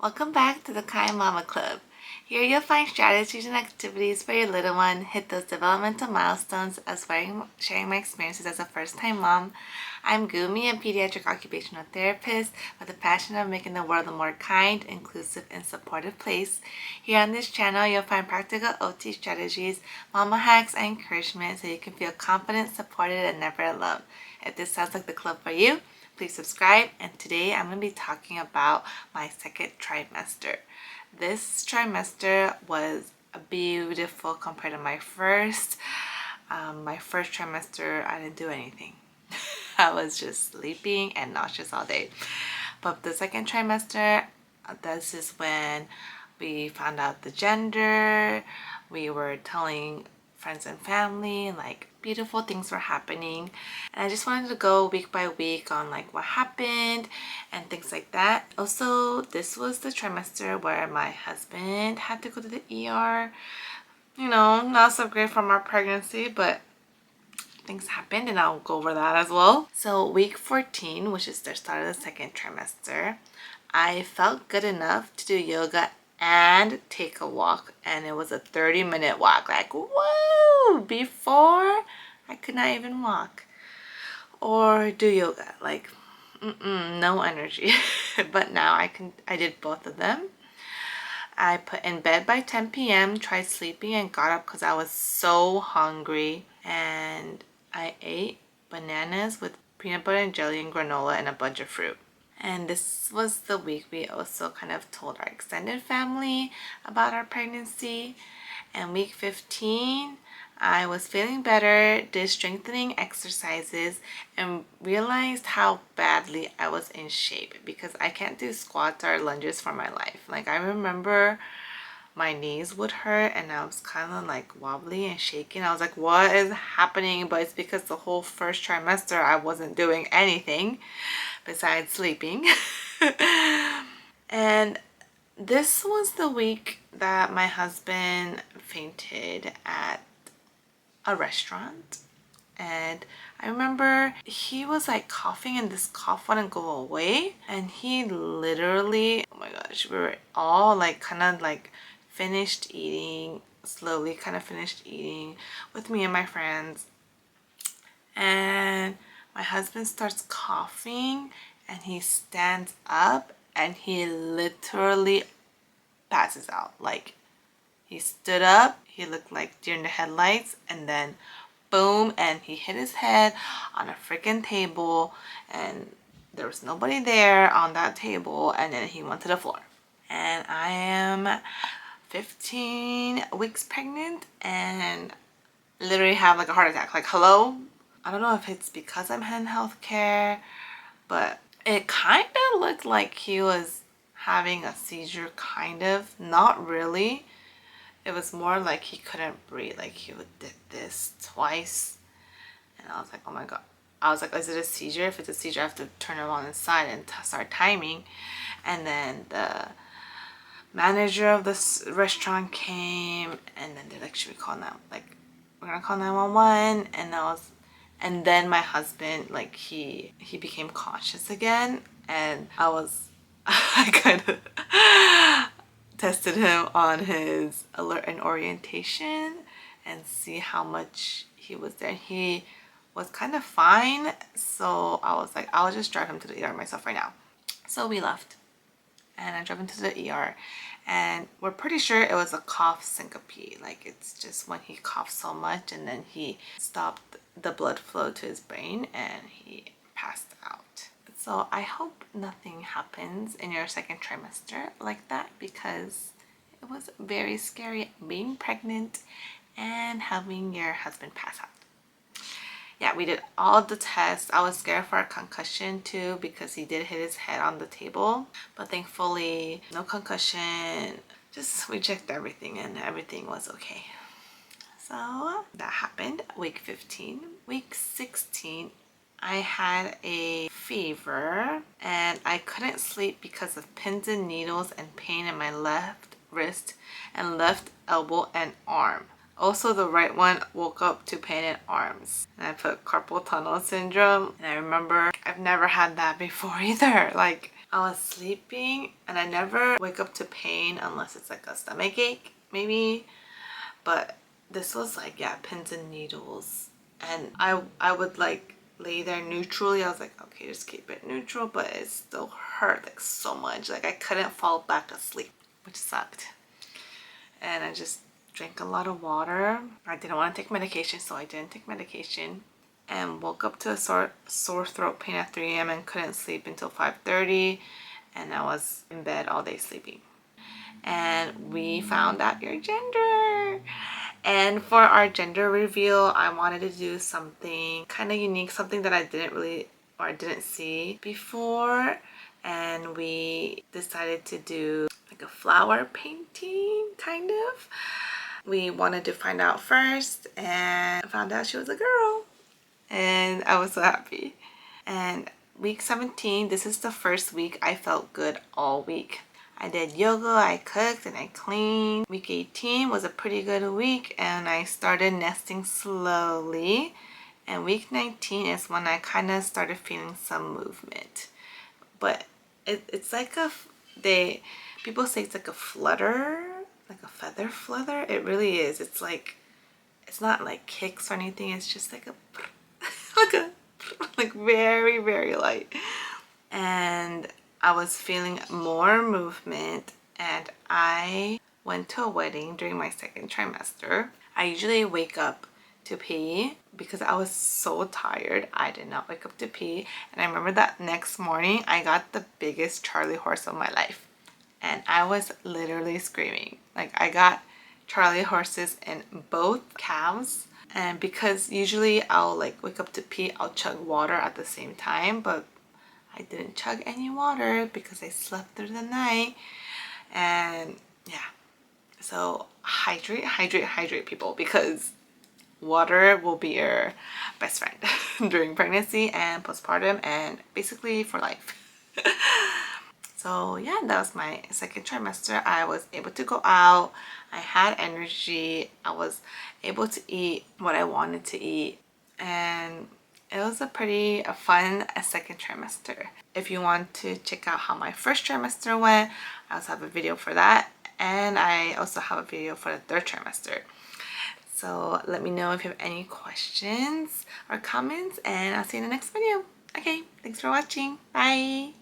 Welcome back to the Kind Mama Club. Here you'll find strategies and activities for your little one hit those developmental milestones as well as sharing my experiences as a first-time mom. I'm Gumi, a pediatric occupational therapist with a passion of making the world a more kind, inclusive, and supportive place. Here on this channel, you'll find practical OT strategies, mama hacks, and encouragement so you can feel confident, supported, and never alone. If this sounds like the club for you, please subscribe. And today I'm going to be talking about my second trimester. This trimester was beautiful compared to my first. My first trimester, I didn't do anything. I was just sleeping and nauseous all day. But the second trimester, this is when we found out the gender. We were telling friends and family, and like beautiful things were happening, and I just wanted to go week by week on like what happened and things like that. Also, this was the trimester where my husband had to go to the ER. You know, not so great from our pregnancy, but things happened and I'll go over that as well. So week 14, which is the start of the second trimester, I felt good enough to do yoga and take a walk, and it was a 30-minute walk. Like, whoa! Before I could not even walk or do yoga. Like, no energy. But now I did both of them. I put in bed by 10 p.m., tried sleeping, and got up because I was so hungry. And I ate bananas with peanut butter and jelly and granola and a bunch of fruit. And this was the week we also kind of told our extended family about our pregnancy. And week 15, I was feeling better, did strengthening exercises, and realized how badly I was in shape because I can't do squats or lunges for my life. Like, I remember my knees would hurt and I was kind of like wobbly and shaking. I was like, what is happening? But it's because the whole first trimester I wasn't doing anything besides sleeping. And this was the week that my husband fainted at a restaurant. And I remember he was like coughing and this cough wouldn't go away. And he literally, oh my gosh, we were all like kind of like finished eating, slowly kind of finished eating with me and my friends. And my husband starts coughing and he stands up and he literally passes out. Like, he stood up, he looked like deer in the headlights, and then boom, and he hit his head on a freaking table, and there was nobody there on that table, and then he went to the floor. And I am 15 weeks pregnant and literally have like a heart attack. Like, hello? I don't know if it's because I'm in healthcare, but it kind of looked like he was having a seizure, kind of. Not really. It was more like he couldn't breathe. Like, he did this twice. And I was like, oh my God. I was like, is it a seizure? If it's a seizure, I have to turn him on inside and start timing. And then the manager of this restaurant came, and then they're like, should we call now? Like, we're gonna call 911. And then my husband, like, he became conscious again, and I kind of tested him on his alert and orientation and see how much he was there. He was kind of fine, so I was like, I'll just drive him to the ER myself right now. So we left, and I drove him to the ER, and we're pretty sure it was a cough syncope. Like, it's just when he coughed so much and then he stopped the blood flow to his brain and he passed out. So I hope nothing happens in your second trimester like that, because it was very scary being pregnant and having your husband pass out. Yeah, we did all the tests. I was scared for a concussion too because he did hit his head on the table, but thankfully no concussion. Just we checked everything and everything was okay. So that happened week 15. Week 16, I had a fever and I couldn't sleep because of pins and needles and pain in my left wrist and left elbow and arm. Also, the right one woke up to pain in arms. And I put carpal tunnel syndrome. And I remember I've never had that before either. Like, I was sleeping and I never wake up to pain unless it's like a stomach ache maybe, but this was like, yeah, pins and needles. And I would like lay there neutrally. I was like, okay, just keep it neutral, but it still hurt like so much. Like I couldn't fall back asleep, which sucked. And I just drank a lot of water. I didn't want to take medication, so I didn't take medication. And woke up to a sore throat pain at 3 a.m. and couldn't sleep until 5:30. And I was in bed all day sleeping. And we found out your gender. And for our gender reveal, I wanted to do something kind of unique, something that I didn't see before. And we decided to do like a flower painting, kind of. We wanted to find out first and found out she was a girl. And I was so happy. And week 17, this is the first week I felt good all week. I did yoga, I cooked, and I cleaned. Week 18 was a pretty good week and I started nesting slowly. And week 19 is when I kind of started feeling some movement. But it's like people say it's like a flutter, like a feather flutter. It really is. It's like, it's not like kicks or anything. It's just like a, like very, very light. And I was feeling more movement, and I went to a wedding during my second trimester. I usually wake up to pee because I was so tired. I did not wake up to pee. And I remember that next morning I got the biggest Charlie horse of my life. And I was literally screaming. Like I got Charlie horses in both calves. And because usually I'll like wake up to pee, I'll chug water at the same time, but I didn't chug any water because I slept through the night. And yeah, so hydrate, hydrate, hydrate, people, because water will be your best friend during pregnancy and postpartum and basically for life. So yeah, that was my second trimester. I was able to go out. I had energy. I was able to eat what I wanted to eat. And it was a pretty fun second trimester. If you want to check out how my first trimester went, I also have a video for that. And I also have a video for the third trimester. So let me know if you have any questions or comments, and I'll see you in the next video. Okay, thanks for watching. Bye.